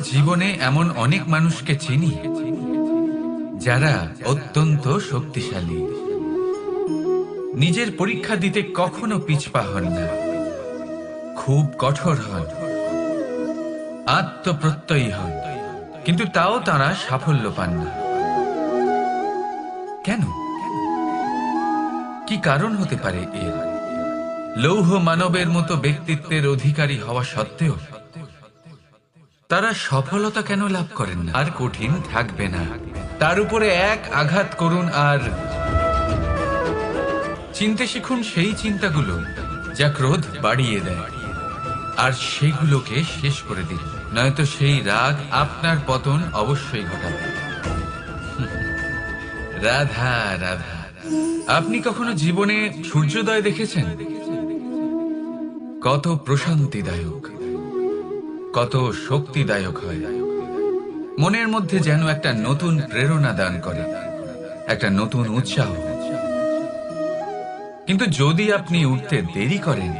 জীবনে এমন অনেক মানুষকে চিনি যারা অত্যন্ত শক্তিশালী, নিজের পরীক্ষা দিতে কখনো পিছপা হন না, খুব কঠোর হন, আত্মপ্রত্যয়ী হন, কিন্তু তাও তারা সাফল্য পান না। কেন? কি কারণ হতে পারে এর? লৌহ মানবের মতো ব্যক্তিত্বের অধিকারী হওয়া সত্ত্বেও তারা সফলতা কেন লাভ করেন না? আর কঠিন থাকবে না, তার উপরে এক আঘাত করুন আর চিনতে শিখুন সেই চিন্তাগুলো যা ক্রোধ বাড়িয়ে দেয়, আর সেগুলোকে শেষ করে দিন, নয়তো সেই রাগ আপনার পতন অবশ্যই ঘটাবে। রাধা রাধা। আপনি কখনো জীবনে সূর্যোদয় দেখেছেন? কত প্রশান্তিদায়ক, কত শক্তিদায়ক হয়। মনের মধ্যে যেন একটা নতুন প্রেরণা দান করে, একটা নতুন উৎসাহ। কিন্তু যদি আপনি উঠতে দেরি করেন,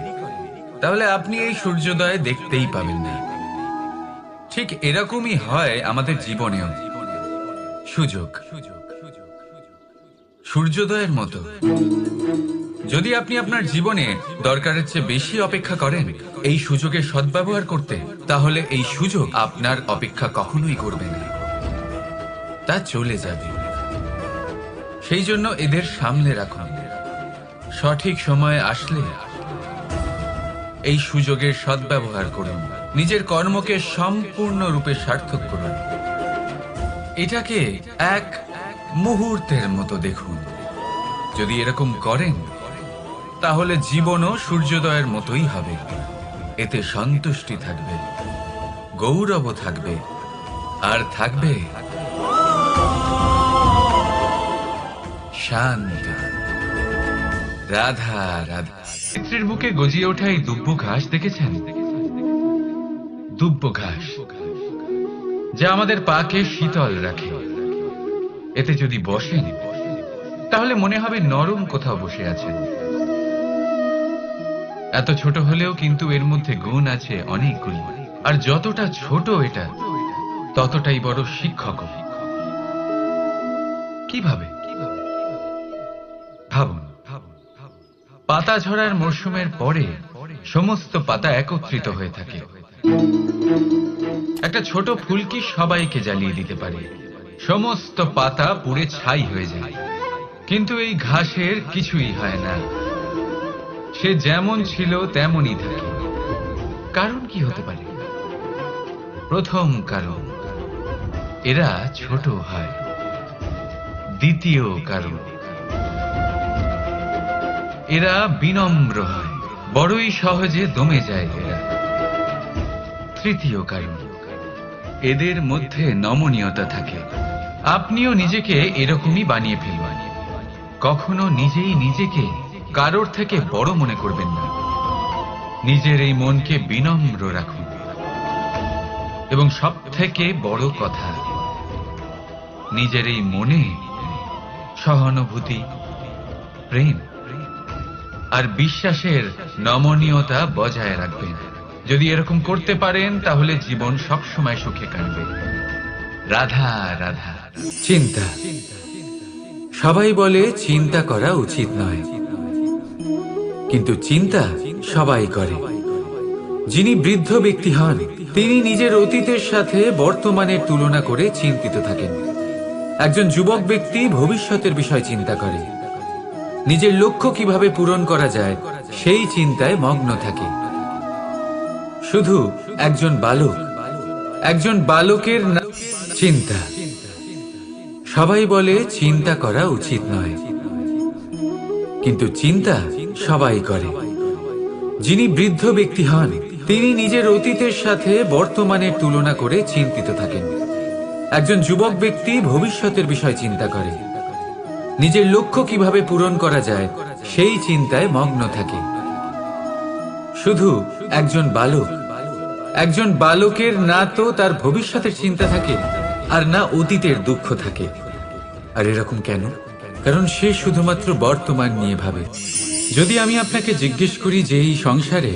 তাহলে আপনি এই সূর্যোদয় দেখতেই পাবেন না। ঠিক এরকমই হয় আমাদের জীবনেও। সুযোগ সূর্যোদয়ের মতো। যদি আপনি আপনার জীবনে দরকারের চেয়ে বেশি অপেক্ষা করেন এই সুযোগের সদ্ব্যবহার করতে, তাহলে এই সুযোগ আপনার অপেক্ষা কখনোই করবে না, তা চলে যাবে। সেই জন্য এদের সামলে রাখুন। সঠিক সময় আসলে এই সুযোগের সদ্ব্যবহার করুন, নিজের কর্মকে সম্পূর্ণরূপে সার্থক করুন। এটাকে এক মুহূর্তের মতো দেখুন। যদি এরকম করেন, তাহলে জীবনও সূর্যোদয়ের মতোই হবে। এতে সন্তুষ্টি থাকবে, গৌরব থাকবে, আর থাকবে শান্তি। রাধা রাধা। চিত্রের বুকে গজিয়ে ওঠা এই দুব্ব ঘাস দেখেছেন? দুব্ব ঘাস, যা আমাদের পাকে শীতল রাখে। এতে যদি বসেন, তাহলে মনে হবে নরম কোথাও বসে আছেন। এত ছোট হলেও কিন্তু এর মধ্যে গুণ আছে অনেকগুলি, আর যতটা ছোট এটা, ততটাই বড় শিক্ষক। কিভাবে? ভাবুন, পাতা ঝরার মরশুমের পরে সমস্ত পাতা একত্রিত হয়ে থাকে। একটা ছোট ফুলকি সবাইকে জ্বালিয়ে দিতে পারে, সমস্ত পাতা পুড়ে ছাই হয়ে যায়। কিন্তু এই ঘাসের কিছুই হয় না, সে যেমন ছিল তেমনই থাকে। কারণ কি হতে পারে? প্রথম কারণ, এরা ছোট হয়। দ্বিতীয় কারণ, এরা বিনম্র হয়, বড়ই সহজে দমে যায় এরা। তৃতীয় কারণ, এদের মধ্যে নমনীয়তা থাকে। আপনিও নিজেকে এরকমই বানিয়ে ফেলবেন। কখনো নিজেই নিজেকে কারোর থেকে বড় মনে করবেন না। নিজের এই মনকে বিনম্র রাখুন। এবং সব থেকে বড় কথা, নিজের এই মনে সহানুভূতি, প্রেম আর বিশ্বাসের নমনীয়তা বজায় রাখবেন। যদি এরকম করতে পারেন, তাহলে জীবন সবসময় সুখে কাটবে। রাধা রাধা। চিন্তা। সবাই বলে চিন্তা করা উচিত নয়, কিন্তু চিন্তা সবাই করে। যিনি বৃদ্ধ ব্যক্তি হন, তিনি নিজের অতীতের সাথে বর্তমানের তুলনা করে চিন্তিত থাকেন। একজন যুবক ব্যক্তি ভবিষ্যতের বিষয় চিন্তা করে, নিজের লক্ষ্য কিভাবে পূরণ করা যায় সেই চিন্তায় মগ্ন থাকে। শুধু একজন বালকের চিন্তা। সবাই বলে চিন্তা করা উচিত নয়, কিন্তু চিন্তা সবাই করে। যিনি বৃদ্ধ ব্যক্তি হন, তিনি নিজের অতীতের সাথে বর্তমানের তুলনা করে চিন্তিত থাকেন। একজন যুবক ব্যক্তি ভবিষ্যতের বিষয় চিন্তা করে, নিজের লক্ষ্য কিভাবে পূরণ করা যায় সেই চিন্তায় মগ্ন থাকে। শুধু একজন বালকের না তো তার ভবিষ্যতের চিন্তা থাকে, আর না অতীতের দুঃখ থাকে। আর এরকম কেন? কারণ সে শুধুমাত্র বর্তমান নিয়ে ভাবে। যদি আমি আপনাকে জিজ্ঞেস করি যে এই সংসারে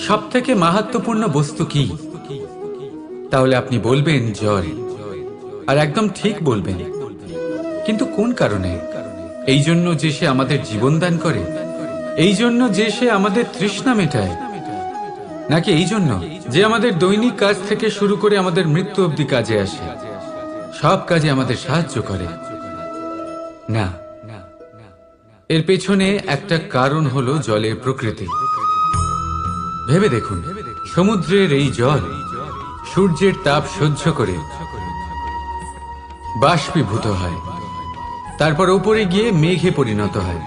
সবথেকে মাহাত্ম্যপূর্ণ বস্তু কি, তাহলে আপনি বলবেন জল, আর একদম ঠিক বলবেন। কিন্তু কোন কারণে? এই জন্য যে সে আমাদের জীবন দান করে, এই জন্য যে সে আমাদের তৃষ্ণা মেটায়, নাকি এই জন্য যে আমাদের দৈনিক কাজ থেকে শুরু করে আমাদের মৃত্যু অবধি কাজে আসে, সব কাজে আমাদের সাহায্য করে? না, এর পেছনে একটা কারণ হলো জলের প্রকৃতি। ভেবে দেখুন, সমুদ্রের এই জল সূর্যের তাপ সহ্য করে বাষ্পীভূত হয়, তারপর উপরে গিয়ে মেঘে পরিণত হয়,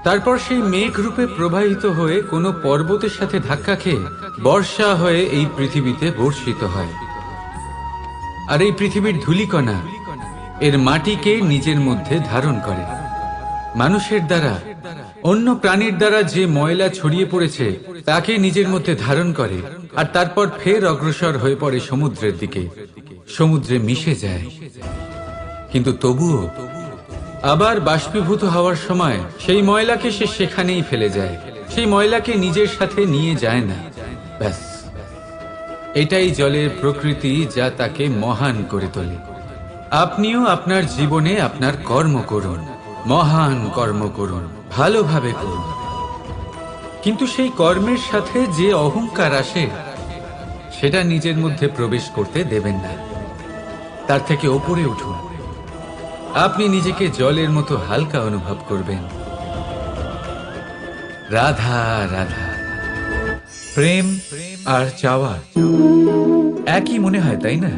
তারপর সেই মেঘ রূপে প্রবাহিত হয়ে কোনো পর্বতের সাথে ধাক্কা খেয়ে বর্ষা হয়ে এই পৃথিবীতে বর্ষিত হয়। আর এই পৃথিবীর ধূলিকণা এর মাটিকে নিজের মধ্যে ধারণ করে। মানুষের দ্বারা, অন্য প্রাণীর দ্বারা যে ময়লা ছড়িয়ে পড়েছে তাকে নিজের মধ্যে ধারণ করে, আর তারপর ফের অগ্রসর হয়ে পড়ে সমুদ্রের দিকে, সমুদ্রে মিশে যায়। কিন্তু তবুও আবার বাষ্পীভূত হওয়ার সময় সেই ময়লাকে সে সেখানেই ফেলে যায়, সেই ময়লাকে নিজের সাথে নিয়ে যায় না। ব্যাস, এটাই জলের প্রকৃতি, যা তাকে মহান করে তোলে। আপনিও আপনার জীবনে আপনার কর্ম করুন, মহান কর্ম করুন, ভালোভাবে করুন, কিন্তু সেই কর্মের সাথে যে অহংকার আসে সেটা নিজের মধ্যে প্রবেশ করতে দেবেন না। তার থেকে ওপরে উঠুন। আপনি নিজেকে জলের মতো হালকা অনুভব করবেন। রাধা রাধা। প্রেম আর চাওয়া একই মনে হয়, তাই না?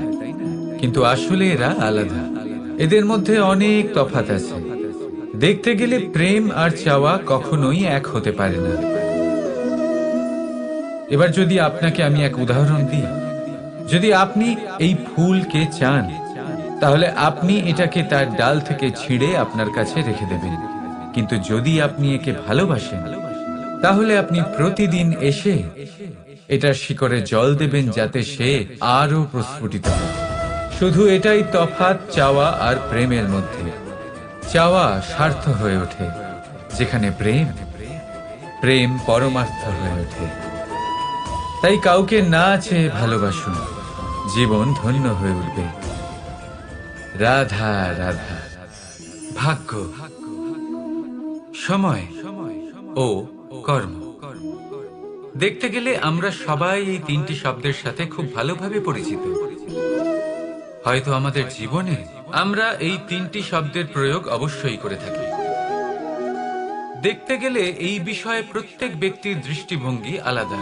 কিন্তু আসলে এরা আলাদা। এদের মধ্যে অনেক তফাৎ আছে। দেখতে গেলে প্রেম আর চাওয়া কখনোই এক হতে পারে না। এবার যদি আপনাকে আমি এক উদাহরণ দিই, যদি আপনি এই ফুলকে চান, তাহলে আপনি এটাকে তার ডাল থেকে ছিঁড়ে আপনার কাছে রেখে দেবেন। কিন্তু যদি আপনি একে ভালোবাসেন, তাহলে আপনি প্রতিদিন এসে এটার শিকড়ে জল দেবেন, যাতে সে আরো প্রস্ফুটিত হয়। শুধু এটাই তফাৎ চাওয়া আর প্রেমের মধ্যে। চাওয়া স্বার্থ হয়ে ওঠে, যেখানে প্রেম প্রেম পরমার্থ হয়ে ওঠে। তাই কাউকে না চেয়ে ভালোবাসুন, জীবন ধন্য হয়ে উঠবে। রাধা রাধা। ভাগ্য, সময় ও কর্ম। দেখতে গেলে আমরা সবাই এই তিনটি শব্দের সাথে খুব ভালোভাবে পরিচিত। হয়তো আমাদের জীবনে আমরা এই তিনটি শব্দের প্রয়োগ অবশ্যই করে থাকি। দেখতে গেলে এই বিষয়ে প্রত্যেক ব্যক্তির দৃষ্টিভঙ্গি আলাদা।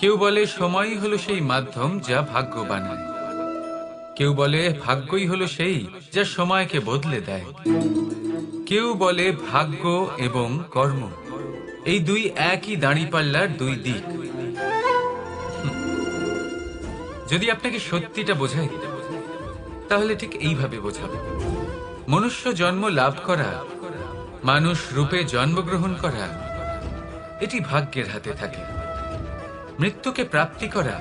কেউ বলে সময়ই হলো সেই মাধ্যম যা ভাগ্য বানায়, কেউ বলে ভাগ্যই হলো সেই যা সময়কে বদলে দেয়, কেউ বলে ভাগ্য এবং কর্ম এই দুই একই দাঁড়িপাল্লার দুই দিক। যদি আপনাকে সত্যিটা বোঝাই, তাহলে ঠিক এইভাবে বোঝাবে। মনুষ্য জন্ম লাভ করা, মানুষ রূপে জন্মগ্রহণ করা, এটি ভাগ্যের হাতে থাকে। মৃত্যুকে প্রাপ্তি করা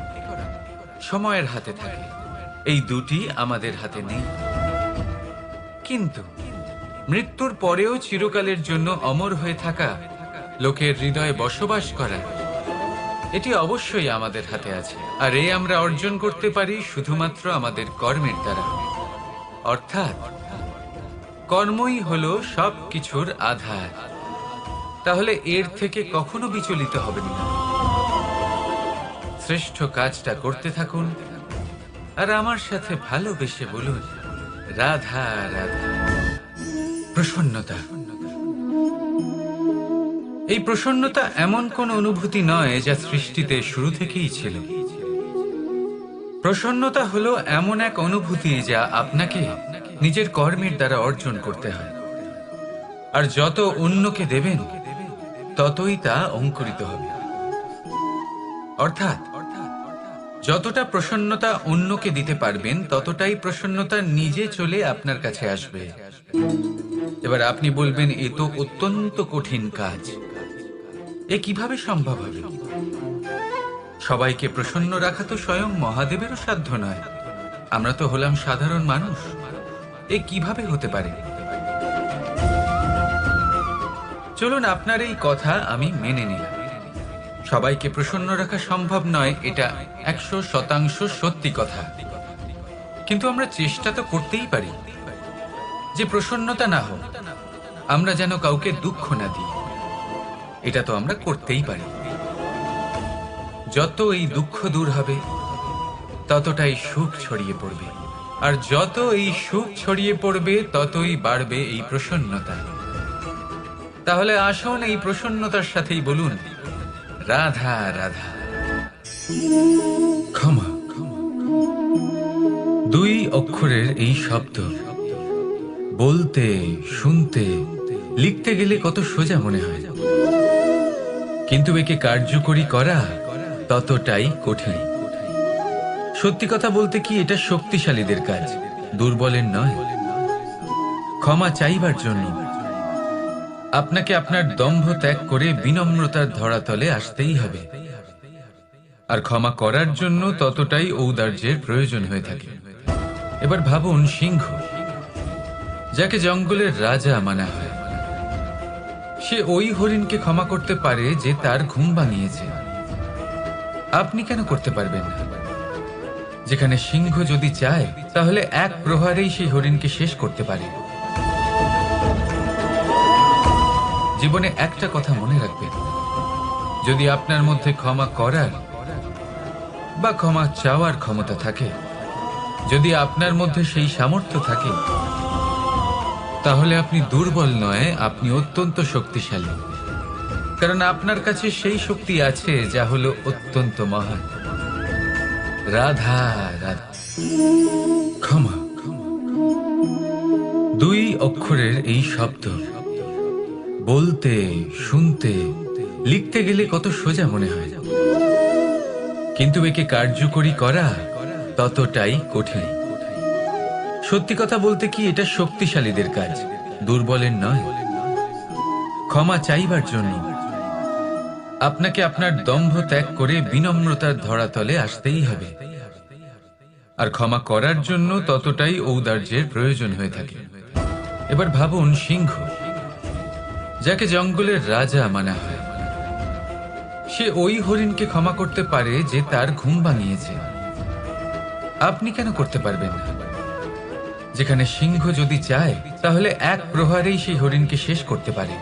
সময়ের হাতে থাকে। এই দুটি আমাদের হাতে নেই। কিন্তু মৃত্যুর পরেও চিরকালের জন্য অমর হয়ে থাকা, লোকের হৃদয়ে বসবাস করা, এটি অবশ্যই আমাদের হাতে আছে। আর এই আমরা অর্জন করতে পারি শুধুমাত্র আমাদের কর্মের দ্বারা। অর্থাৎ কর্মই হলো সব কিছুর আধার। তাহলে এর থেকে কখনো বিচলিত হবেন না। শ্রেষ্ঠ কাজটা করতে থাকুন, আর আমার সাথে ভালোবেসে বলুন রাধা রাধা। প্রসন্নতা। এই প্রসন্নতা এমন কোন অনুভূতি নয় যা সৃষ্টিতে শুরু থেকেই ছিল। প্রসন্নতা হলো এমন এক অনুভূতি যা আপনাকে নিজের কর্মের দ্বারা অর্জন করতে হয়। আর যত অন্যকে দেবেন, ততই তা অঙ্কুরিত হবে। অর্থাৎ যতটা প্রসন্নতা অন্যকে দিতে পারবেন, ততটাই প্রসন্নতা নিজে চলে আপনার কাছে আসবে। এবার আপনি বলবেন, এ তো অত্যন্ত কঠিন কাজ, এ কিভাবে সম্ভব হবে? সবাইকে প্রসন্ন রাখা তো স্বয়ং মহাদেবেরও সাধ্য নয়। আমরা তো হলাম সাধারণ মানুষ, এ কিভাবে হতে পারে? চলুন আপনার এই কথা আমি মেনে নিলাম। সবাইকে প্রসন্ন রাখা সম্ভব নয়, এটা 100% সত্যি কথা। কিন্তু আমরা চেষ্টা তো করতেই পারি যে প্রসন্নতা না হোক, আমরা যেন কাউকে দুঃখ না দিই। এটা তো আমরা করতেই পারি। যত এই দুঃখ দূর হবে ততটাই সুখ ছড়িয়ে পড়বে, আর যত এই সুখ ছড়িয়ে পড়বে ততই বাড়বে এই প্রসন্নতা। তাহলে আসুন এই প্রসন্নতার সাথেই বলুন, রাধা রাধা। ক্ষমা, দুই অক্ষরের এই শব্দ বলতে, শুনতে, লিখতে গেলে কত সোজা মনে হয়, কিন্তু একে কার্যকরী করা ততটাই কঠিন। সত্যি কথা বলতে কি, এটা শক্তিশালীদের কাজ, দুর্বলের নয়। ক্ষমা চাইবার জন্য আপনাকে আপনার দম্ভ ত্যাগ করে বিনম্রতার ধরাতলে আসতেই হবে, আর ক্ষমা করার জন্য ততটাই ঔদার্যের প্রয়োজন হয়ে থাকে। এবার ভাবুন, সিংহ, যাকে জঙ্গলের রাজা মানা হয়, সে ওই হরিণকে ক্ষমা করতে পারে যে তার ঘুম ভাঙিয়েছে। আপনি কেন করতে পারবেন না? যেখানে সিংহ যদি চায় তাহলে এক প্রহারেই সেই হরিণকে শেষ করতে পারে। জীবনে একটা কথা মনে রাখবেন, যদি আপনার মধ্যে ক্ষমা করার বা ক্ষমা চাওয়ার ক্ষমতা থাকে, যদি আপনার মধ্যে সেই সামর্থ্য থাকে, তাহলে আপনি দুর্বল নয়, আপনি অত্যন্ত শক্তিশালী। কারণ আপনার কাছে সেই শক্তি আছে যা হলো অত্যন্ত মহান। রাধা রাধা। ক্ষমা, দুই অক্ষরের এই শব্দ বলতে, শুনতে, লিখতে গেলে কত সোজা মনে হয়, কিন্তু একে কার্যকরী করা ততটাই কঠিন। সত্যি কথা বলতে কি, এটা শক্তিশালীদের কাজ, দুর্বলের নয়। ক্ষমা চাইবার জন্য আপনাকে আপনার দম্ভ ত্যাগ করে বিনম্রতার ধরাতলে আসতেই হবে, আর ক্ষমা করার জন্য ততটাই ঔদার্যের প্রয়োজন হয়ে থাকে। এবার ভাবুন, সিংহ, যাকে জঙ্গলের রাজা মানা হয়, সে ওই হরিণকে ক্ষমা করতে পারে যে তার ঘুম ভাঙিয়েছে। আপনি কেন করতে পারবেন না? যেখানে সিংহ যদি চায় তাহলে এক প্রহারেই সেই হরিণকে শেষ করতে পারে।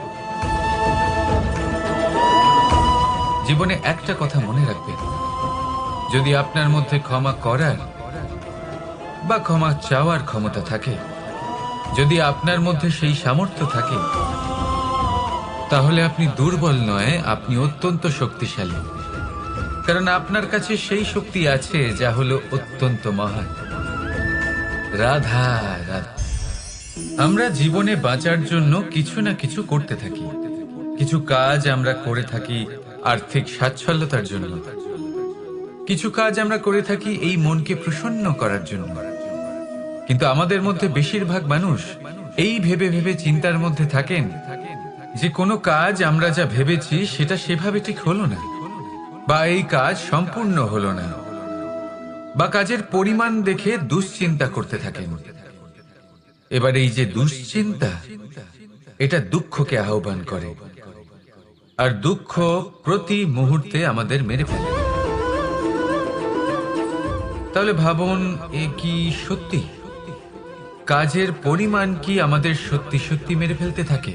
জীবনে একটা কথা মনে রাখবেন, যদি আপনার মধ্যে ক্ষমা করার বা ক্ষমা চাওয়ার ক্ষমতা থাকে, যদি আপনার মধ্যে সেই সামর্থ্য থাকে, তাহলে আপনি দুর্বল নয়, আপনি অত্যন্ত শক্তিশালী। কারণ আপনার কাছে সেই শক্তি আছে যা হলো অত্যন্ত মহান। রাধা রাধা। আমরা জীবনে বাঁচার জন্য কিছু না কিছু করতে থাকি। কিছু কাজ আমরা করে থাকি আর্থিক স্বাচ্ছল্যতার জন্য, কিছু কাজ আমরা করে থাকি এই মনকে প্রসন্ন করার জন্য। কিন্তু আমাদের মধ্যে বেশিরভাগ মানুষ এই ভেবে ভেবে চিন্তার মধ্যে থাকেন যে কোনো কাজ আমরা যা ভেবেছি সেটা সেভাবে ঠিক হলো না, বা এই কাজ সম্পূর্ণ হলো না, বা কাজের পরিমাণ দেখে দুশ্চিন্তা করতে থাকেন। এবার এই যে দুশ্চিন্তা, এটা দুঃখকে আহ্বান করে, আর দুঃখ প্রতি মুহূর্তে আমাদের মেরে ফেলে। তাহলে ভাবুন, এ কি সত্যি? কাজের পরিমাণ কি আমাদের সত্যি সত্যি মেরে ফেলতে থাকে?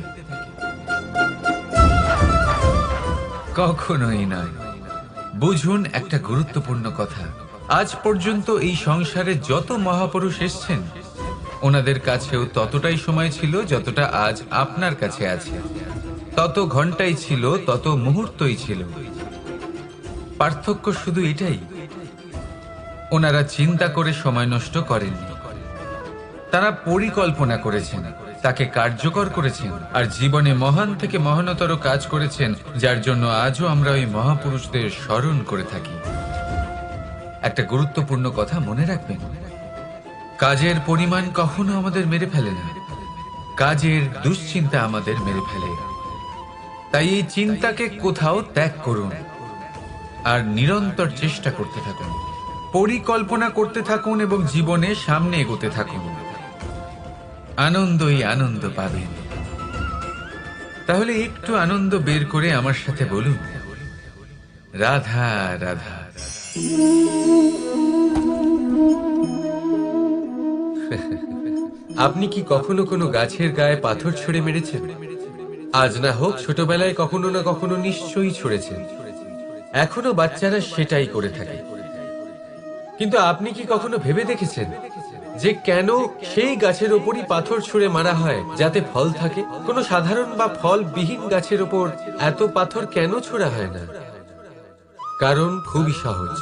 কখনোই নয়। বুঝুন একটা গুরুত্বপূর্ণ কথা, আজ পর্যন্ত এই সংসারে যত মহাপুরুষ এসছেন, ওনাদের কাছেও ততটাই সময় ছিল যতটা আজ আপনার কাছে আছে, তত ঘন্টাই ছিল, তত মুহূর্তই ছিল। পার্থক্য শুধু এটাই, ওনারা চিন্তা করে সময় নষ্ট করেননি, তারা পরিকল্পনা করেছেন, তাকে কার্যকর করেছেন, আর জীবনে মহান থেকে মহানতর কাজ করেছেন, যার জন্য আজও আমরা ওই মহাপুরুষদের স্মরণ করে থাকি। একটা গুরুত্বপূর্ণ কথা মনে রাখবেন, কাজের পরিমাণ কখনো আমাদের মেরে ফেলে না, কাজের দুশ্চিন্তা আমাদের মেরে ফেলে। তাই এই চিন্তাকে কোথাও ত্যাগ করুন আর নিরন্তর চেষ্টা করতে থাকুন, পরিকল্পনা করতে থাকুন এবং জীবনে সামনে এগোতে থাকুন। আনন্দই আনন্দ পাবেন। তাহলে একটু আনন্দ বের করে আমার সাথে বলুন, রাধা রাধা। আপনি কি কখনো কোনো গাছের গায়ে পাথর ছুঁড়ে মেরেছেন? আজ না হোক ছোটবেলায় কখনো না কখনো নিশ্চয়ই ছুঁড়েছেন। এখনো বাচ্চারা সেটাই করে থাকে। কিন্তু আপনি কি কখনো ভেবে দেখেছেন যে কেন সেই গাছের ওপরই পাথর ছুঁড়ে মারা হয় যাতে ফল থাকে? কোনো সাধারণ বা ফলবিহীন গাছের ওপর এত পাথর কেন ছোড়া হয় না? কারণ খুবই সহজ,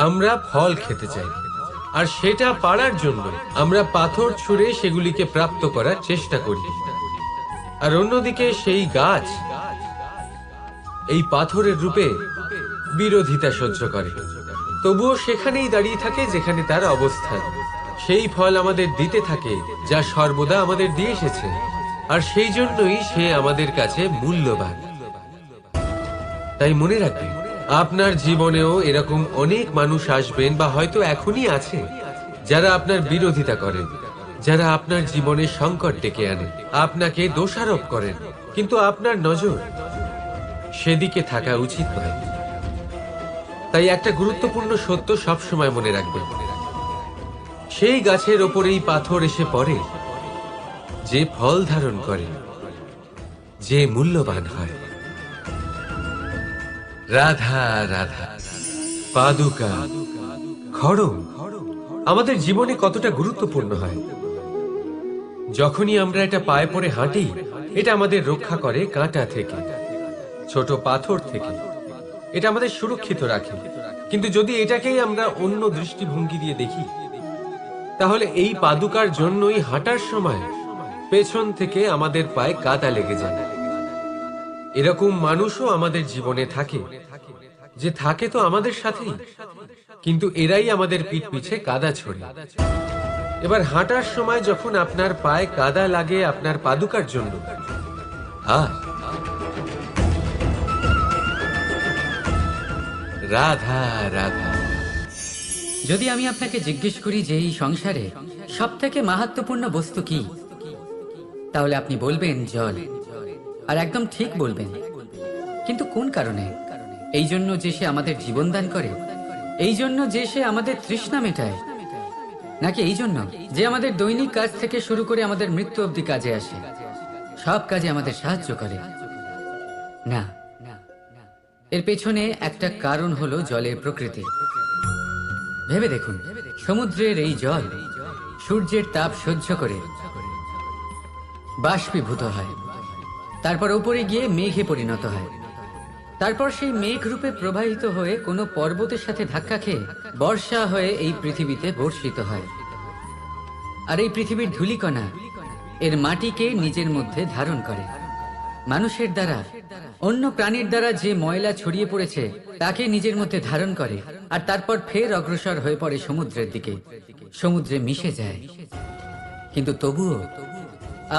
আমরা ফল খেতে চাই, আর সেটা পারার জন্য আমরা পাথর ছুঁড়ে সেগুলিকে প্রাপ্ত করার চেষ্টা করি। আর অন্যদিকে সেই গাছ এই পাথরের রূপে বিরোধিতা সহ্য করে, তবুও সেখানেই দাঁড়িয়ে থাকে যেখানে তার অবস্থান। সেই ফল আমাদের দিতে থাকে যা সর্বদা আমাদের দিয়ে এসেছে, আর সেই জন্যই সে আমাদের কাছে মূল্যবান। তাই মনে রাখবেন, আপনার জীবনেও এরকম অনেক মানুষ আসবেন বা হয়তো এখনই আছে যারা আপনার বিরোধিতা করেন, যারা আপনার জীবনে সংকট ডেকে আনে, আপনাকে দোষারোপ করেন, কিন্তু আপনার নজর সেদিকে থাকা উচিত নয়। তাই একটা গুরুত্বপূর্ণ সত্য সবসময় মনে রাখবেন, সেই গাছের ওপরেই পাথর এসে পড়ে যে ফল ধারণ করে, যে মূল্যবান হয়। রাধা রাধা। পাদুকা, খড়ম আমাদের জীবনে কতটা গুরুত্বপূর্ণ হয়। যখনই আমরা এটা পায়ে পড়ে হাঁটি, এটা আমাদের রক্ষা করে কাঁটা থেকে, ছোট পাথর থেকে। এটা আমাদের সুরক্ষিত রাখে। কিন্তু যদি এটাকেই আমরা অন্য দৃষ্টিভঙ্গি দিয়ে দেখি, তাহলে এই পাদুকার জন্যই হাঁটার সময় পেছন থেকে আমাদের পায়ে কাদা লেগে যায়। এরকম মানুষও আমাদের জীবনে থাকে, যে থাকে তো আমাদের সাথেই, কিন্তু এরাই আমাদের পিঠ পিছে কাদা ছড়ে। এবার হাঁটার সময় যখন আপনার পায়ে কাদা লাগে আপনার পাদুকার জন্য, রাধা রাধা। যদি আমি আপনাকে জিজ্ঞেস করি যে এই সংসারে সব থেকে মাহাত্ম্যপূর্ণ বস্তু কি, তাহলে আপনি বলবেন জল। আর একদম ঠিক বলবেন। কিন্তু কোন কারণে? এই জন্য যে সে আমাদের জীবন দান করে? এই জন্য যে সে আমাদের তৃষ্ণা মেটায়? নাকি এই জন্য যে আমাদের দৈনিক কাজ থেকে শুরু করে আমাদের মৃত্যু অবধি কাজে আসে, সব কাজে আমাদের সাহায্য করে? না, এর পেছনে একটা কারণ হলো জলের প্রকৃতি। ভেবে দেখুন, সমুদ্রের এই জল সূর্যের তাপ সহ্য করে বাষ্পীভূত হয়, তারপর উপরে গিয়ে মেঘে পরিণত হয়, তারপর সেই মেঘ রূপে প্রবাহিত হয়ে কোনো পর্বতের সাথে ধাক্কা খেয়ে বর্ষা হয়ে এই পৃথিবীতে বর্ষিত হয়। আর এই পৃথিবীর ধূলিকণা এর মাটিকে নিজের মধ্যে ধারণ করে। মানুষের দ্বারা, অন্য প্রাণীর দ্বারা যে ময়লা ছড়িয়ে পড়েছে তাকে নিজের মধ্যে ধারণ করে, আর তারপর ফের অগ্রসর হয়ে পড়ে সমুদ্রের দিকে, সমুদ্রে মিশে যায়। কিন্তু তবুও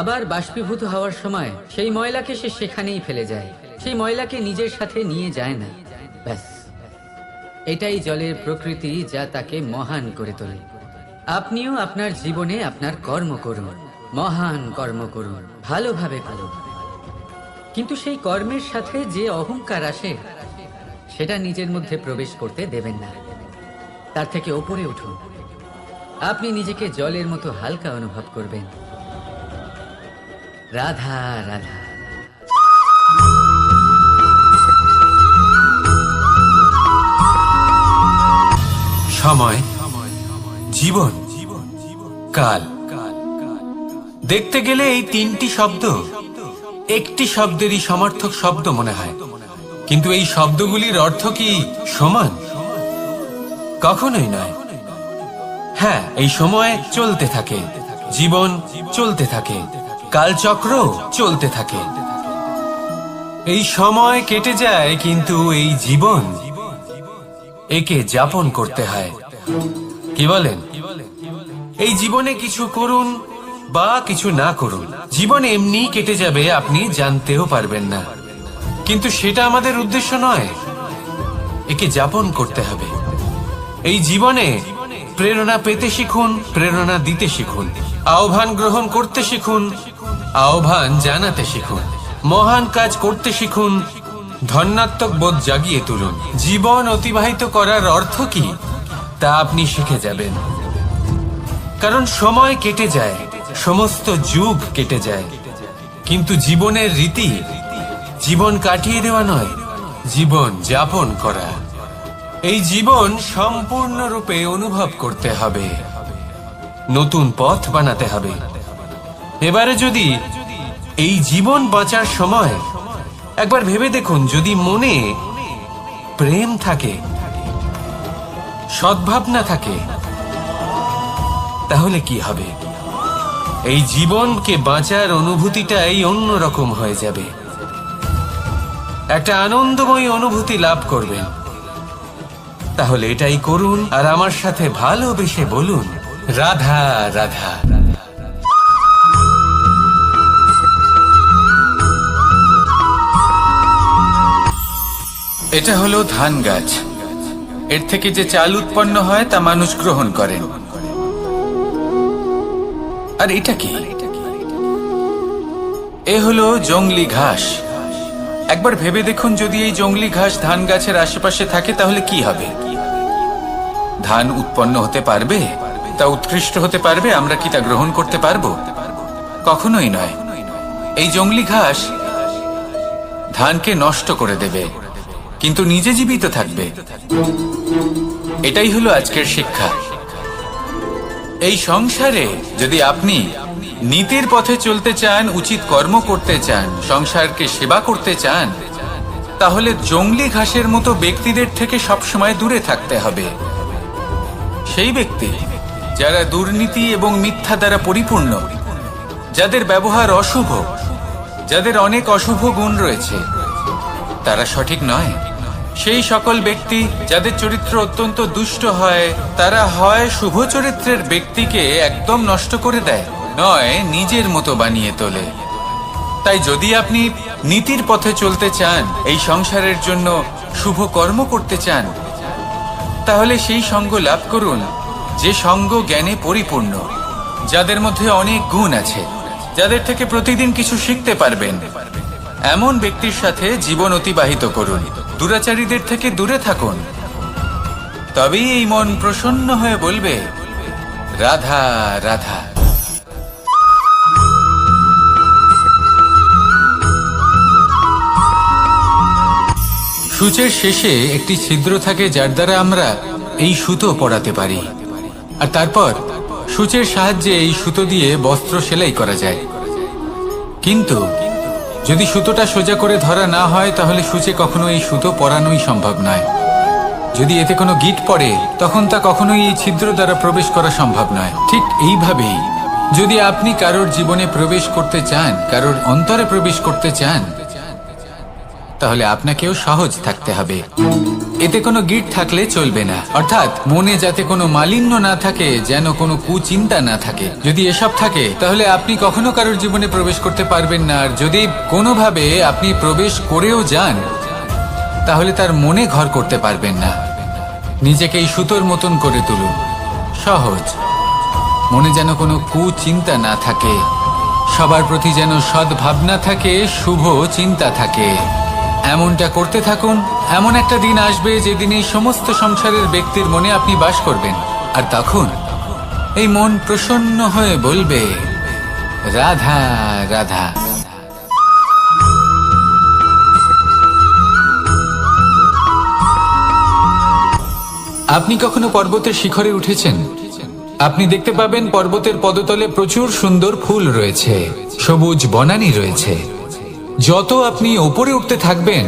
আবার বাষ্পীভূত হওয়ার সময় সেই ময়লাকে সে সেখানেই ফেলে যায়, সেই ময়লাকে নিজের সাথে নিয়ে যায় না। ব্যাস, এটাই জলের প্রকৃতি, যা তাকে মহান করে তোলে। আপনিও আপনার জীবনে আপনার কর্ম করুন, মহান কর্ম করুন, ভালোভাবে করুন, কিন্তু সেই কর্মের সাথে যে অহংকার আসে সেটা নিজের মধ্যে প্রবেশ করতে দেবেন না। তার থেকে ওপরে উঠুন, আপনি নিজেকে জলের মতো হালকা অনুভব করবেন। রাধা রাধা। সময়, জীবন, কাল। দেখতে গেলে এই তিনটি শব্দ একটি শব্দেরই সমার্থক শব্দ মনে হয়, কিন্তু এই শব্দগুলির অর্থ কি সমান? কখনোই নয়। হ্যাঁ, এই সময় চলতে থাকে, জীবন চলতে থাকে, কালচক্র চলতে থাকে। এই সময় কেটে যায়, কিন্তু এই জীবন, একে যাপন করতে হয়। কি বলেন? এই জীবনে কিছু করুন বা কিছু না করুন, জীবন এমনি কেটে যাবে, আপনি জানতেও পারবেন না। কিন্তু সেটা আমাদের উদ্দেশ্য নয়, একে যাপন করতে হবে। এই জীবনে প্রেরণা পেতে শিখুন, প্রেরণা দিতে শিখুন, আহ্বান গ্রহণ করতে শিখুন, আহ্বান জানাতে শিখুন, মহান কাজ করতে শিখুন, ধন্যাত্মক বোধ জাগিয়ে তুলুন। জীবন অতিবাহিত করার অর্থ কি তা আপনি শিখে যাবেন। কারণ সময় কেটে যায়, সমস্ত যুগ কেটে যায়, কিন্তু জীবনের রীতি জীবন কাটিয়ে দেওয়া নয়, জীবন যাপন করা। এই জীবন সম্পূর্ণরূপে অনুভব করতে হবে, নতুন পথ বানাতে হবে। এবারে যদি এই জীবন বাঁচার সময় একবার ভেবে দেখুন, যদি মনে প্রেম থাকে, সদ্ভাবনা থাকে, তাহলে কি হবে? এই জীবনকে বাঁচার অনুভূতিটাই অন্যরকম হয়ে যাবে, একটা আনন্দময় অনুভূতি লাভ করবেন। তাহলে এটাই করুন আর আমার সাথে ভালোবেসে বলুন, রাধা রাধা। এটা হলো ধান গাছ। এর থেকে যে চাল উৎপন্ন হয় তা মানুষ গ্রহণ করেন। আর এটা কি? এ হলো জংলি ঘাস। একবার ভেবে দেখুন, যদি এই জংলি ঘাস ধান গাছের আশেপাশে থাকে তাহলে কি হবে? ধান উৎপন্ন হতে পারবে? তা উৎকৃষ্ট হতে পারবে? আমরা কি তা গ্রহণ করতে পারবো? কখনোই নয়। এই জংলি ঘাস ধানকে নষ্ট করে দেবে, কিন্তু নিজে জীবিত থাকবে। এটাই হলো আজকের শিক্ষা। এই সংসারে যদি আপনি নীতির পথে চলতে চান, উচিত কর্ম করতে চান, সংসারকে সেবা করতে চান, তাহলে জংলি ঘাসের মতো ব্যক্তিদের থেকে সবসময় দূরে থাকতে হবে। সেই ব্যক্তি যারা দুর্নীতি এবং মিথ্যা দ্বারা পরিপূর্ণ, যাদের ব্যবহার অশুভ, যাদের অনেক অশুভ গুণ রয়েছে, তারা সঠিক নয়। সেই সকল ব্যক্তি যাদের চরিত্র অত্যন্ত দুষ্ট হয়, তারা হয় শুভ চরিত্রের ব্যক্তিকে একদম নষ্ট করে দেয়, নয় নিজের মতো বানিয়ে তোলে। তাই যদি আপনি নীতির পথে চলতে চান, এই সংসারের জন্য শুভ কর্ম করতে চান, তাহলে সেই সঙ্গ লাভ করুন যে সঙ্গ জ্ঞানে পরিপূর্ণ, যাদের মধ্যে অনেক গুণ আছে, যাদের থেকে প্রতিদিন কিছু শিখতে পারবেন। এমন ব্যক্তির সাথে জীবন অতিবাহিত করুন, দুরাচারীদের থেকে দূরে থাকুন। তবেই এই মন প্রসন্ন হয়ে বলবে, রাধা রাধা। সূচের শেষে একটি ছিদ্র থাকে, যার দ্বারা আমরা এই সুতো পরাতে পারি, আর তারপর সূচের সাহায্যে এই সুতো দিয়ে বস্ত্র সেলাই করা যায়। কিন্তু যদি সুতোটা সোজা করে ধরা না হয়, তাহলে সূচে কখনো এই সুতো পরানোই সম্ভব নয়। যদি এতে কোনো গিঁট পড়ে, তখন তা কখনোই এই ছিদ্র দ্বারা প্রবেশ করা সম্ভব নয়। ঠিক এইভাবেই যদি আপনি কারোর জীবনে প্রবেশ করতে চান, কারোর অন্তরে প্রবেশ করতে চান, তাহলে আপনাকেও সহজ থাকতে হবে। এতে কোনো গিঁট থাকলে চলবে না, অর্থাৎ মনে যাতে কোনো মালিন্য না থাকে, যেন কোনো কুচিন্তা না থাকে। যদি এসব থাকে, তাহলে আপনি কখনো কারোর জীবনে প্রবেশ করতে পারবেন না। আর যদি কোনোভাবে আপনি প্রবেশ করেও যান, তাহলে তার মনে ঘর করতে পারবেন না। নিজেকে এই সুতোর মতন করে তুলুন, সহজ। মনে যেন কোনো কুচিন্তা না থাকে, সবার প্রতি যেন সদ্ভাবনা থাকে, শুভ চিন্তা থাকে। এমনটা করতে থাকুন। এমন একটা দিন আসবে যেদিন এই সমস্ত সংসারের ব্যক্তির মনে আপনি বাস করবেন, আর তখন এই মন প্রসন্ন হয়ে বলবে, রাধা রাধা। আপনি কখনো পর্বতের শিখরে উঠেছেন? আপনি দেখতে পাবেন পর্বতের পদতলে প্রচুর সুন্দর ফুল রয়েছে, সবুজ বনানী রয়েছে। যত আপনি ওপরে উঠতে থাকবেন,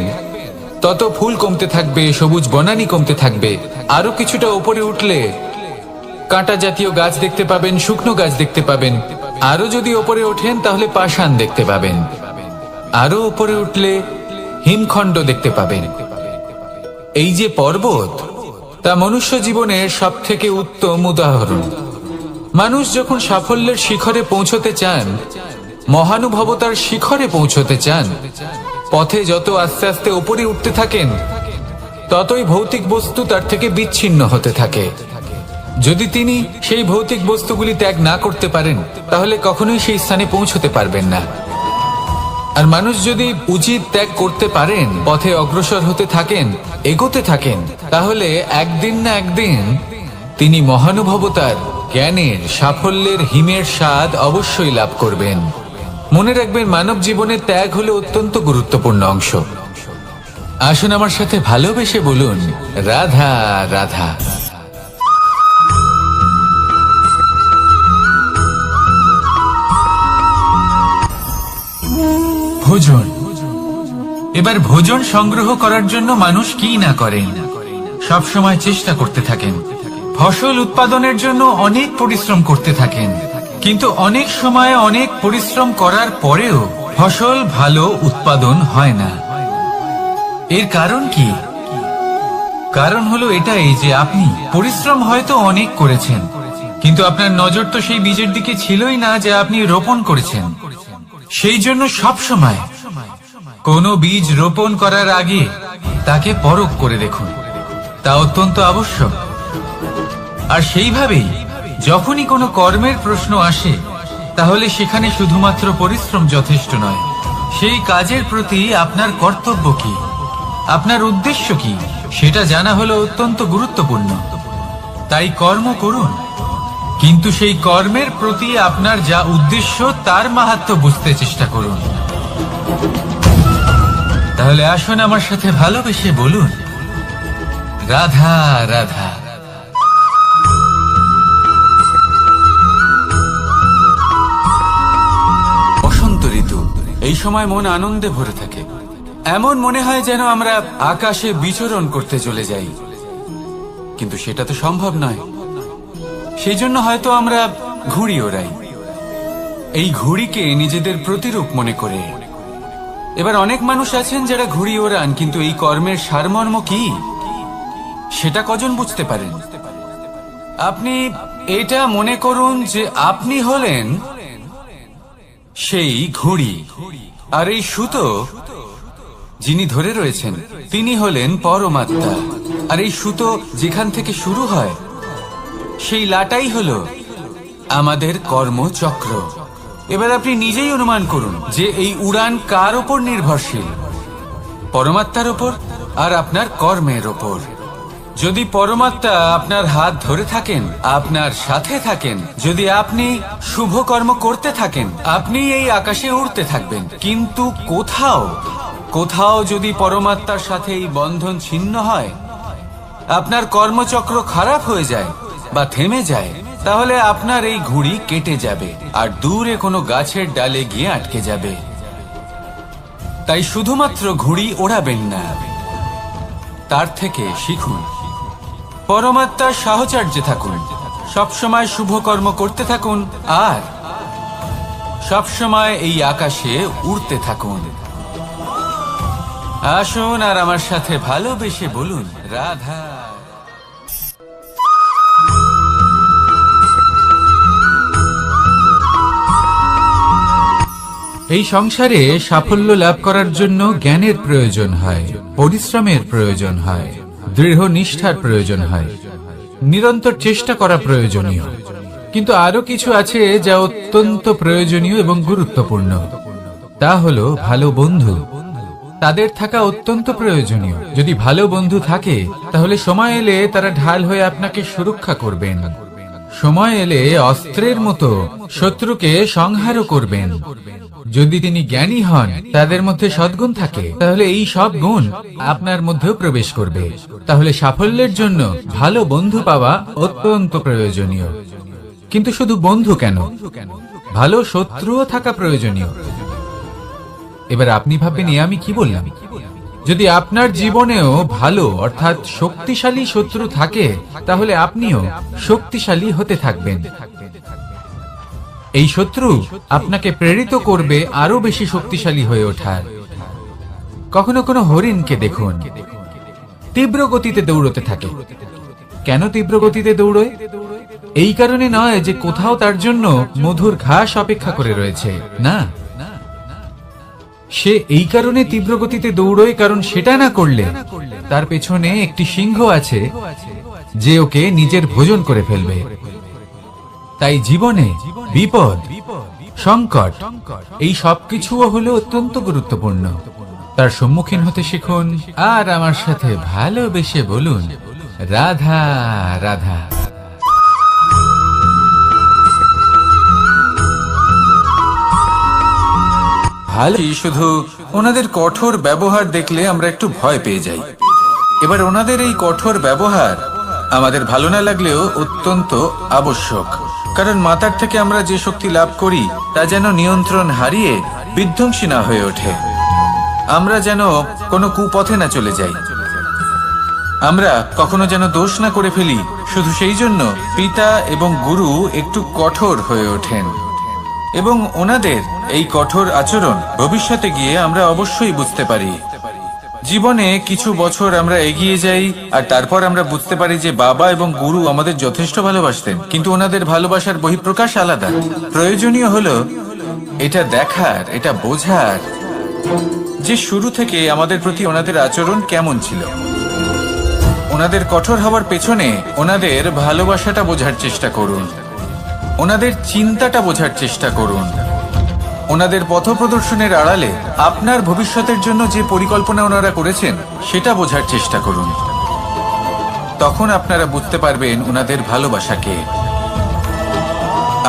তত ফুল কমতে থাকবে, সবুজ বনানী কমতে থাকবে। আরো কিছুটা ওপরে উঠলে কাঁটা জাতীয় গাছ দেখতে পাবেন, শুকনো গাছ দেখতে পাবেন। আরো যদি ওপরে ওঠেন, তাহলে পাষাণ দেখতে পাবেন। আরো ওপরে উঠলে হিমখণ্ড দেখতে পাবেন। এই যে পর্বত, তা মনুষ্য জীবনের সব থেকে উত্তম উদাহরণ। মানুষ যখন সাফল্যের শিখরে পৌঁছতে চান, মহানুভবতার শিখরে পৌঁছতে চান, পথে যত আস্তে আস্তে উপরে উঠতে থাকেন, ততই ভৌতিক বস্তু তার থেকে বিচ্ছিন্ন হতে থাকে। যদি তিনি সেই ভৌতিক বস্তুগুলি ত্যাগ না করতে পারেন, তাহলে কখনোই সেই স্থানে পৌঁছতে পারবেন না। আর মানুষ যদি উচিত ত্যাগ করতে পারেন, পথে অগ্রসর হতে থাকেন, এগোতে থাকেন, তাহলে একদিন না একদিন তিনি মহানুভবতার, জ্ঞানের, সাফল্যের হিমের স্বাদ অবশ্যই লাভ করবেন। মনে রাখবেন, মানব জীবনে ত্যাগ হলো অত্যন্ত গুরুত্বপূর্ণ অংশ। আসুন আমার সাথে ভালোবেসে বলুন, রাধা রাধা। ভোজন। এবার ভোজন সংগ্রহ করার জন্য মানুষ কি না করেন, সব সময় চেষ্টা করতে থাকেন। ফসল উৎপাদনের জন্য অনেক পরিশ্রম করতে থাকেন, কিন্তু অনেক সময় অনেক পরিশ্রম করার পরেও ফসল ভালো উৎপাদন হয় না। এর কারণ কি? কারণ হলো এটাই যে আপনি পরিশ্রম হয়তো অনেক করেছেন, কিন্তু আপনার নজর তো সেই বীজের দিকে ছিলই না যে আপনি রোপণ করেছেন। সেই জন্য সব সময় কোনো বীজ রোপণ করার আগে তাকে পরখ করে দেখুন, তা অত্যন্ত আবশ্যক। আর সেইভাবেই যখনই কোনো কর্মের প্রশ্ন আসে, তাহলে সেখানে শুধুমাত্র পরিশ্রম যথেষ্ট নয়। সেই কাজের প্রতি আপনার কর্তব্য কি, আপনার উদ্দেশ্য কি, সেটা জানা হলো অত্যন্ত গুরুত্বপূর্ণ। তাই কর্ম করুন, কিন্তু সেই কর্মের প্রতি আপনার যা উদ্দেশ্য তার মাহাত্ম্য বুঝতে চেষ্টা করুন। তাহলে আসুন আমার সাথে ভালোবেসে বলুন, রাধা রাধা। বসন্ত ঋতু, এই সময় মন আনন্দে ভরে থাকে। এমন মনে হয় যেন আমরা আকাশে বিচরণ করতে চলে যাই, কিন্তু সেটা তো সম্ভব নয়। সেই জন্য হয়তো আমরা ঘুড়ি ওড়াই, এই ঘুড়িকে নিজেদের প্রতিরূপ মনে করে। এবার অনেক মানুষ আছেন যারা ঘুড়ি ওড়ান, কিন্তু এই কর্মের সারমর্ম কি সেটা কজন বুঝতে পারেন? আপনি এটা মনে করুন যে আপনি হলেন সেই ঘুড়ি, আর এই সুতো যিনি ধরে রয়েছেন তিনি হলেন পরমাত্মা। আর এই সুতো যেখান থেকে শুরু হয়, সেই লাটাই হলো আমাদের কর্মচক্র। এবার আপনি নিজেই অনুমান করুন যে এই উড়ান কার ওপর নির্ভরশীল, পরমাত্মার ওপর আর আপনার কর্মের ওপর। যদি পরমাত্মা আপনার হাত ধরে থাকেন, আপনার সাথে থাকেন, যদি আপনি শুভ কর্ম করতে থাকেন, আপনি এই আকাশে উড়তে থাকবেন। কিন্তু কোথাও কোথাও যদি পরমাত্মার সাথে এই বন্ধন ছিন্ন হয়, আপনার কর্মচক্র খারাপ হয়ে যায় বা থেমে যায়, তাহলে আপনার এই ঘুড়ি কেটে যাবে আর দূরে কোনো গাছের ডালে গিয়ে আটকে যাবে। তাই শুধুমাত্র ঘুড়ি ওড়াবেন না, তার থেকে শিখুন, পরমাত্মার সাহচর্যে থাকুন, সবসময় শুভ কর্ম করতে থাকুন আর সবসময় এই আকাশে উড়তে থাকুন। আসুন আর আমার সাথে ভালোবেসে বলুন, রাধা। এই সংসারে সাফল্য লাভ করার জন্য জ্ঞানের প্রয়োজন হয়, পরিশ্রমের প্রয়োজন হয়, দৃঢ় নিষ্ঠার প্রয়োজন হয়, নিরন্তর চেষ্টা করা প্রয়োজনীয়। কিন্তু আরো কিছু আছে যা অত্যন্ত প্রয়োজনীয় এবং গুরুত্বপূর্ণ, তা হলো ভালো বন্ধু। তাদের থাকা অত্যন্ত প্রয়োজনীয়। যদি ভালো বন্ধু থাকে, তাহলে সময় এলে তারা ঢাল হয়ে আপনাকে সুরক্ষা করবেন। সময় এলে অস্ত্রের মতো শত্রুকে সংহারও করবেন। যদি তিনি জ্ঞানী হন, তাদের মধ্যে সদ্গুণ থাকে, তাহলে এই সব গুণ আপনার মধ্যেও প্রবেশ করবে। তাহলে সাফল্যের জন্য ভালো বন্ধু পাওয়া অত্যন্ত প্রয়োজনীয়। কিন্তু শুধু বন্ধু কেন, ভালো শত্রুও থাকা প্রয়োজনীয়। এবার আপনি ভাববেন, আমি কি বললাম? যদি আপনার জীবনেও ভালো অর্থাৎ শক্তিশালী শত্রু থাকে, তাহলে আপনিও শক্তিশালী হতে থাকবেন। এই শত্রু আপনাকে প্রেরিত করবে আরো বেশি শক্তিশালী হয়ে ওঠার। কখনো কোনো হরিণকে দেখুন, তীব্র গতিতে দৌড়তে থাকে। কেন তীব্র গতিতে দৌড়য়? এই কারণে নয় যে কোথাও তার জন্য মধুর ঘাস অপেক্ষা করে রয়েছে, না, সে এই কারণে তীব্র গতিতে দৌড়য় কারণ সেটা না করলে তার পেছনে একটি সিংহ আছে যে ওকে নিজের ভোজন করে ফেলবে। তাই জীবনে বিপদ সংকট, এই সবকিছুও হলো অত্যন্ত গুরুত্বপূর্ণ। তার সম্মুখীন হতে শিখুন আর আমার সাথে ভালোবেসে বলুন, রাধা রাধা। ভালো, শুধু ওনাদের কঠোর ব্যবহার দেখলে আমরা একটু ভয় পেয়ে যাই। এবার ওনাদের এই কঠোর ব্যবহার আমাদের ভালো না লাগলেও অত্যন্ত আবশ্যক, কারণ মাতার থেকে আমরা যে শক্তি লাভ করি তা যেন নিয়ন্ত্রণ হারিয়ে বিধ্বংসী না হয়ে ওঠে, আমরা যেন কোনো কুপথে না চলে যাই, আমরা কখনো যেন দোষ না করে ফেলি। শুধু সেই জন্য পিতা এবং গুরু একটু কঠোর হয়ে ওঠেন, এবং ওনাদের এই কঠোর আচরণ ভবিষ্যতে গিয়ে আমরা অবশ্যই বুঝতে পারি। জীবনে কিছু বছর আমরা এগিয়ে যাই আর তারপর আমরা বুঝতে পারি যে বাবা এবং গুরু আমাদের যথেষ্ট ভালোবাসতেন, কিন্তু ওনাদের ভালোবাসার বহিঃপ্রকাশ আলাদা। প্রয়োজনীয় হলো এটা দেখার, এটা বোঝার যে শুরু থেকে আমাদের প্রতি ওনাদের আচরণ কেমন ছিল। ওনাদের কঠোর হওয়ার পেছনে ওনাদের ভালোবাসাটা বোঝার চেষ্টা করুন, ওনাদের চিন্তাটা বোঝার চেষ্টা করুন, ওনাদের পথপ্রদর্শনের আড়ালে আপনার ভবিষ্যতের জন্য যে পরিকল্পনা ওনারা করেছেন সেটা বোঝার চেষ্টা করুন। তখন আপনারা বুঝতে পারবেন ওনাদের ভালোবাসাকে।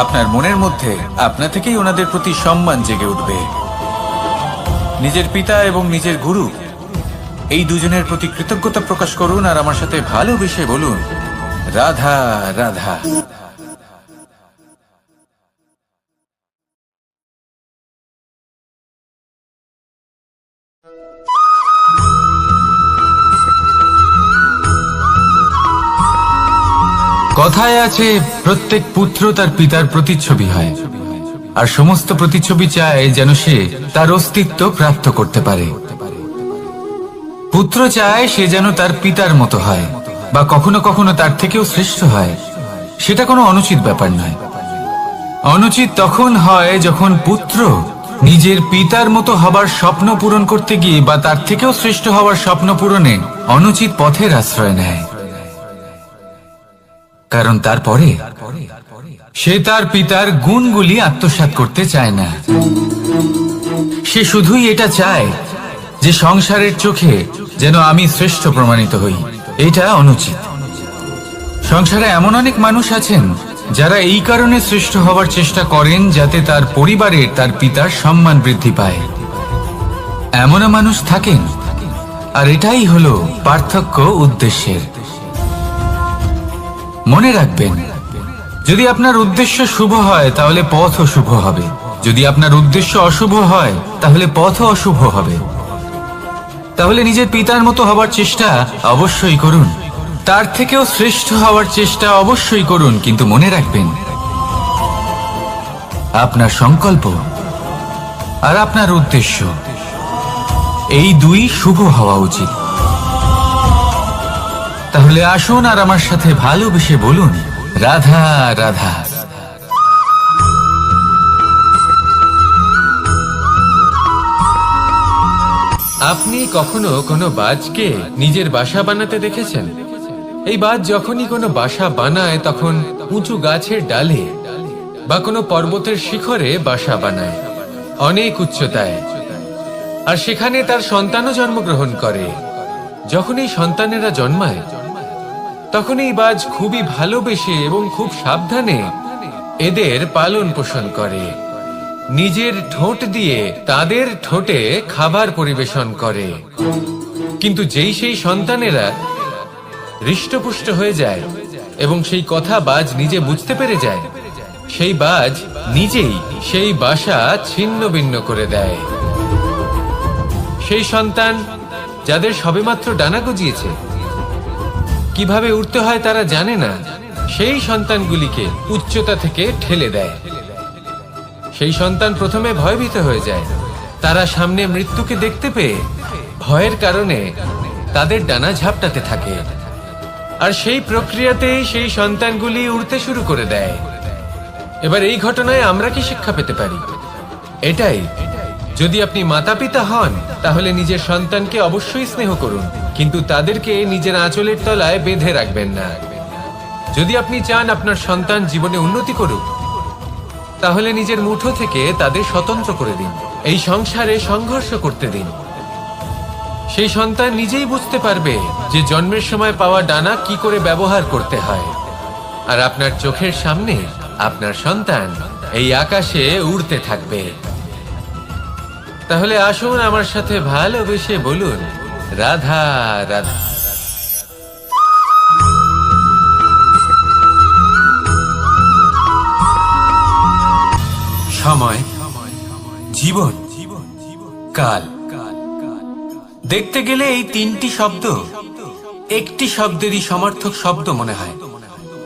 আপনার মনের মধ্যে আপনা থেকেই ওনাদের প্রতি সম্মান জেগে উঠবে। নিজের পিতা এবং নিজের গুরু এই দুজনের প্রতি কৃতজ্ঞতা প্রকাশ করুন আর আমার সাথে ভালোবেসে বলুন, রাধা রাধা। কথায় আছে, প্রত্যেক পুত্র তার পিতার প্রতিচ্ছবি হয়, আর সমস্ত প্রতিচ্ছবি চায় যেন সে তার অস্তিত্ব প্রাপ্ত করতে পারে। পুত্র চায় সে যেন তার পিতার মতো হয়, বা কখনো কখনো তার থেকেও শ্রেষ্ঠ হয়। সেটা কোনো অনুচিত ব্যাপার নয়। অনুচিত তখন হয় যখন পুত্র নিজের পিতার মতো হবার স্বপ্ন পূরণ করতে গিয়ে বা তার থেকেও শ্রেষ্ঠ হওয়ার স্বপ্ন পূরণে অনুচিত পথের আশ্রয় নেয়, কারণ তারপরে সে তার পিতার গুণগুলি আত্মসাৎ করতে চায় না। সে শুধুই এটা চায় যে সংসারের চোখে যেন আমি শ্রেষ্ঠ প্রমাণিত হই। এটা অনুচিত। সংসারে এমন অনেক মানুষ আছেন যারা এই কারণে শ্রেষ্ঠ হওয়ার চেষ্টা করেন যাতে তার পরিবারের তার পিতার সম্মান বৃদ্ধি পায়। এমনও মানুষ থাকেন, আর এটাই হলো পার্থক্য উদ্দেশ্যের। মনে রাখবেন, যদি আপনার উদ্দেশ্য শুভ হয় তাহলে পথও শুভ হবে, যদি আপনার উদ্দেশ্য অশুভ হয় তাহলে পথও অশুভ হবে। তাহলে নিজের পিতার মতো হবার চেষ্টা অবশ্যই করুন, তার থেকেও শ্রেষ্ঠ হওয়ার চেষ্টা অবশ্যই করুন, কিন্তু মনে রাখবেন আপনার সংকল্প আর আপনার উদ্দেশ্য এই দুই শুভ হওয়া উচিত। তাহলে আসুন আর আমার সাথে ভালোবেসে বলুন, রাধা রাধা। আপনি কখনো কোনো বাজকে নিজের বাসা বানাতে দেখেছেন? এই বাজ যখনই কোনো বাসা বানায় তখন উঁচু গাছের ডালে বা কোনো পর্বতের শিখরে বাসা বানায়, অনেক উচ্চতায়, আর সেখানে তার সন্তানও জন্মগ্রহণ করে। যখন এই সন্তানেরা জন্মায় তখন এই বাজ খুবই ভালোবেসে এবং খুব সাবধানে এদের পালন পোষণ করে। নিজের ঠোঁট দিয়ে তাদের ঠোঁটে খাবার পরিবেশন করে। কিন্তু যেই সেই সন্তানেরা হৃষ্টপুষ্ট হয়ে যায় এবং সেই কথা বাজ নিজে বুঝতে পেরে যায়, সেই বাজ নিজেই সেই বাসা ছিন্ন ভিন্ন করে দেয়। সেই সন্তান যাদের সবেমাত্র ডানা গজিয়েছে, কিভাবে উঠতে হয় তারা জানে না, সেই সন্তানগুলিকে উচ্চতা থেকে ঠেলে দেয়। সেই সন্তান প্রথমে ভয়ভীত হয়ে যায়। তারা সামনে মৃত্যুকে দেখতে পেয়ে ভয়ের কারণে তাদের ডানা ঝাপটাতে থাকে, আর সেই প্রক্রিয়াতেই সেই সন্তানগুলি উড়তে শুরু করে দেয়। এবার এই ঘটনায় আমরা কি শিক্ষা পেতে পারি? এটাই, যদি আপনি মাতা পিতা হন তাহলে নিজের সন্তানকে অবশ্যই স্নেহ করুন, কিন্তু তাদেরকে নিজের আঁচলের তলায় বেঁধে রাখবেন না। যদি আপনি চান আপনার সন্তান জীবনে উন্নতি করুক, তাহলে নিজের মুঠো থেকে তাদের স্বতন্ত্র করে দিন। এই সংসারে সংঘর্ষ করতে দিন। সেই সন্তান নিজেই বুঝতে পারবে যে জন্মের সময় পাওয়া ডানা কি করে ব্যবহার করতে হয়। আর আপনার চোখের সামনে আপনার সন্তান এই আকাশে উড়তে থাকবে। তাহলে আসুন আমার সাথে ভালোবেসে বলুন, রাধা রাধা। সময়, জীবন, কাল। দেখতে গেলে এই তিনটি শব্দ একটি শব্দেরই সমার্থক শব্দ মনে হয়,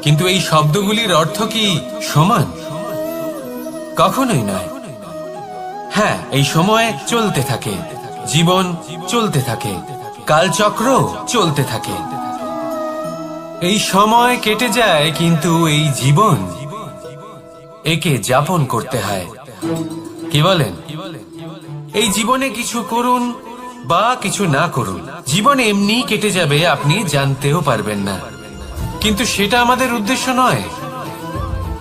কিন্তু এই শব্দগুলির অর্থ কি সমান? কখনোই নয়। হ্যাঁ, এই সময় চলতে থাকে, জীবন চলতে থাকে, কালচক্র চলতে থাকে। এই সময় কেটে যায়, কিন্তু এই জীবন একে যাপন করতে হয়। কি বলেন? এই জীবনে কিছু করুন বা কিছু না করুন, জীবন এমনি কেটে যাবে, আপনি জানতেও পারবেন না। কিন্তু সেটা আমাদের উদ্দেশ্য নয়,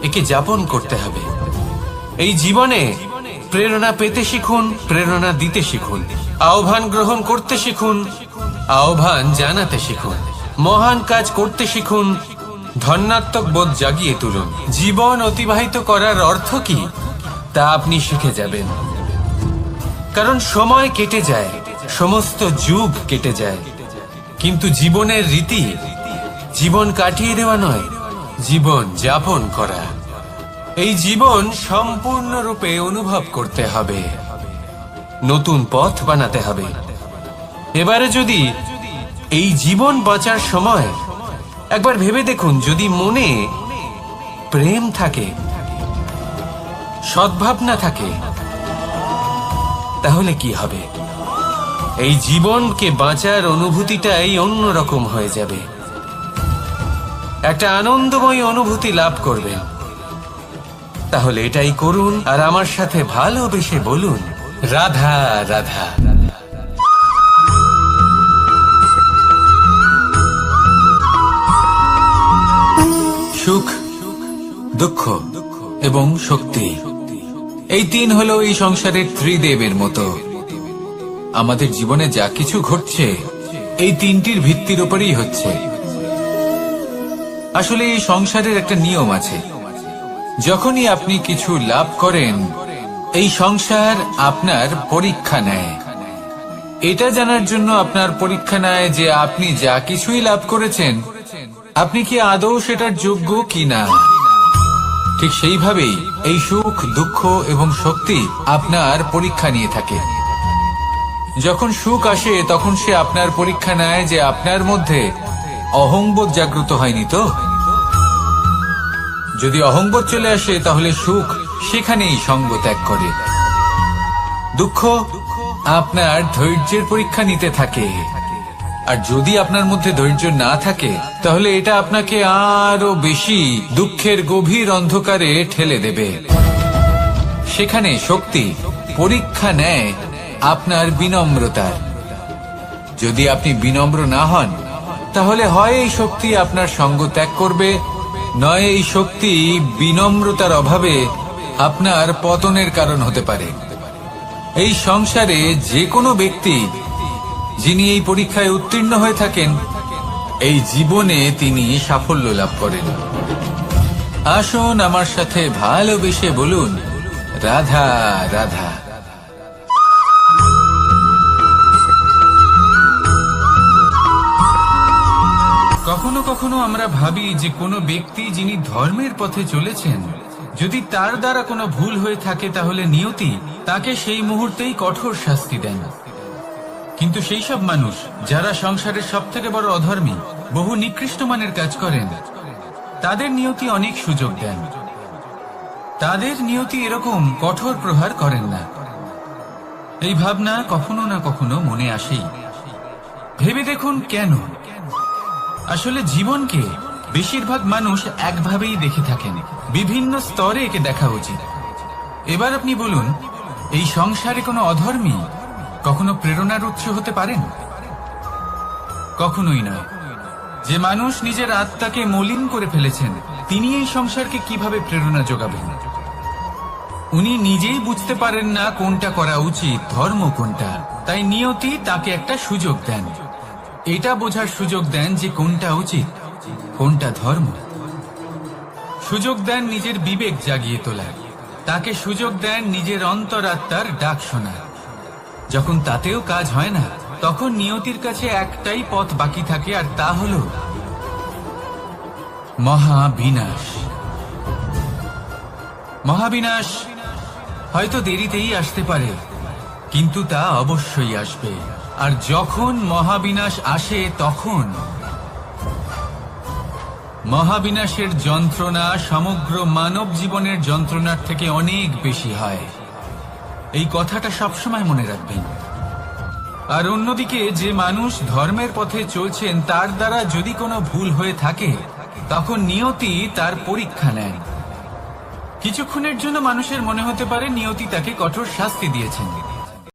একে যাপন করতে হবে। এই জীবনে প্রেরণা পেতে শিখুন, প্রেরণা দিতে শিখুন, আহ্বান গ্রহণ করতে শিখুন, আহ্বান জানাতে শিখুন, মহান কাজ করতে শিখুন, ধন্যাত্মক বোধ জাগিয়ে তুলুন। জীবন অতিবাহিত করার অর্থ কি তা আপনি শিখে যাবেন। কারণ সময় কেটে যায়, সমস্ত যুগ কেটে যায়, কিন্তু জীবনের রীতি জীবন কাটিয়ে দেওয়া নয়, জীবন যাপন করা। এই জীবন সম্পূর্ণরূপে অনুভব করতে হবে, নতুন পথ বানাতে হবে। এবারে যদি এই জীবন বাঁচার সময় একবার ভেবে দেখুন, যদি মনে প্রেম থাকে, সদ্ভাবনা থাকে, তাহলে কি হবে? এই জীবনকে বাঁচার অনুভূতিটাই অন্যরকম হয়ে যাবে, একটা আনন্দময় অনুভূতি লাভ করবেন। তাহলে এটাই করুন, আর আমার সাথে ভালোবেসে বলুন, রাধা রাধা। সুখ, দুঃখ এবং শক্তি, এই তিন হলো এই সংসারের ত্রিদেবের মতো। আমাদের জীবনে যা কিছু ঘটছে এই তিনটির ভিত্তির উপরেই হচ্ছে। আসলে এই সংসারের একটা নিয়ম আছে, যখনই আপনি কিছু লাভ করেন এই সংসার আপনার পরীক্ষা নেয়। এটা জানার জন্য আপনার পরীক্ষা নেয় যে আপনি যা কিছুই লাভ করেছেন আপনি কি আদৌ সেটার যোগ্য কিনা। ঠিক সেইভাবেই এই সুখ, দুঃখ এবং শক্তি আপনার পরীক্ষা নিয়ে থাকে। যখন সুখ আসে তখন সে আপনার পরীক্ষা নেয় যে আপনার মধ্যে অহংবোধ জাগ্রত হয়নি তো। যদি অহংবোধ চলে আসে তাহলে সুখ সেখানেই সঙ্গ ত্যাগ করে। দুঃখ আপনার ধৈর্যের পরীক্ষা নিতে থাকে, আর যদি আপনার মধ্যে ধৈর্য না থাকে তাহলে এটা আপনাকে আরো বেশি দুঃখের গভীর অন্ধকারে ঠেলে দেবে। সেখানে শক্তি পরীক্ষা নেয় আপনার বিনম্রতার। যদি আপনি বিনম্র না হন তাহলে হয় এই শক্তি আপনার সঙ্গ ত্যাগ করবে, নয় এই শক্তি বিনম্রতার অভাবে আপনার পতনের কারণ হতে পারে। এই সংসারে যে কোনো ব্যক্তি যিনি এই পরীক্ষায় উত্তীর্ণ হয়ে থাকেন এই জীবনে তিনি সাফল্য লাভ করেন। আসুন আমার সাথে ভালোবেসে বলুন, রাধা রাধা। কখনো কখনো আমরা ভাবি যে কোনো ব্যক্তি যিনি ধর্মের পথে চলেছেন, যদি তার দ্বারা কোনো ভুল হয়ে থাকে তাহলে নিয়তি তাকে সেই মুহূর্তেই কঠোর শাস্তি দেন। কিন্তু সেই সব মানুষ যারা সংসারের সবথেকে বড় অধর্মী, বহু নিকৃষ্ট মানের কাজ করেন, তাদের নিয়তি অনেক সুযোগ দেন। তাদের নিয়তি এরকম কঠোর প্রহার করেন না। এই ভাবনা কখনো না কখনো মনে আসেই। ভেবে দেখুন কেন? আসলে জীবনকে বেশিরভাগ মানুষ একভাবেই দেখে থাকেন, বিভিন্ন স্তরে একে দেখা উচিত। এবার আপনি বলুন, এই সংসারে কোনো অধর্মী কখনো প্রেরণার উৎস হতে পারেন? কখনোই নয়। যে মানুষ নিজের আত্মাকে মলিন করে ফেলেছেন তিনি এই সংসারকে কিভাবে প্রেরণা যোগাবেন? উনি নিজেই বুঝতে পারেন না কোনটা করা উচিত, ধর্ম কোনটা। তাই নিয়তি তাকে একটা সুযোগ দেন, এটা বোঝার সুযোগ দেন যে কোনটা উচিত, কোনটা ধর্ম। সুযোগ দেন নিজের বিবেক জাগিয়ে তোলার, তাকে সুযোগ দেন নিজের অন্তরাত্মার ডাক শোনার। যখন তাতেও কাজ হয় না, তখন নিয়তির কাছে একটাই পথ বাকি থাকে, আর তা হল মহাবিনাশ। মহাবিনাশ হয়তো দেরিতেই আসতে পারে, কিন্তু তা অবশ্যই আসবে। আর যখন মহাবিনাশ আসে, তখন মহাবিনাশের যন্ত্রণা সমগ্র মানব জীবনের যন্ত্রণার থেকে অনেক বেশি হয়। এই কথাটা সবসময় মনে রাখবেন। আর অন্যদিকে যে মানুষ ধর্মের পথে চলছেন, তার দ্বারা যদি কোনো ভুল হয়ে থাকে, তখন নিয়তি তার পরীক্ষা নেন। কিছুক্ষণের জন্য মানুষের মনে হতে পারে নিয়তি তাকে কঠোর শাস্তি দিয়েছেন,